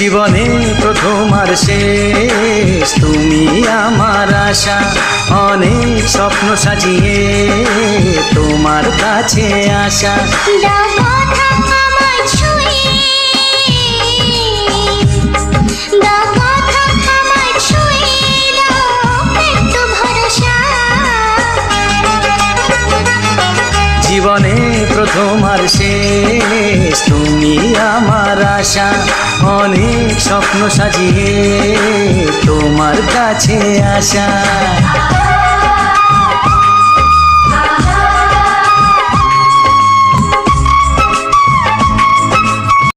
জীবনে প্রথম আর শেষ তুমি আমার আশা, অনেক স্বপ্ন সাজিয়ে তোমার কাছে আসা। দাও কথা আমায় ছুঁয়ে, দাও কথা আমায় ছুঁয়ে, দাও একটু ভরসা। জীবনে প্রথম আর শেষ তুমি আমার আশা, অনেক স্বপ্ন সাজিয়ে তোমার কাছে আসা।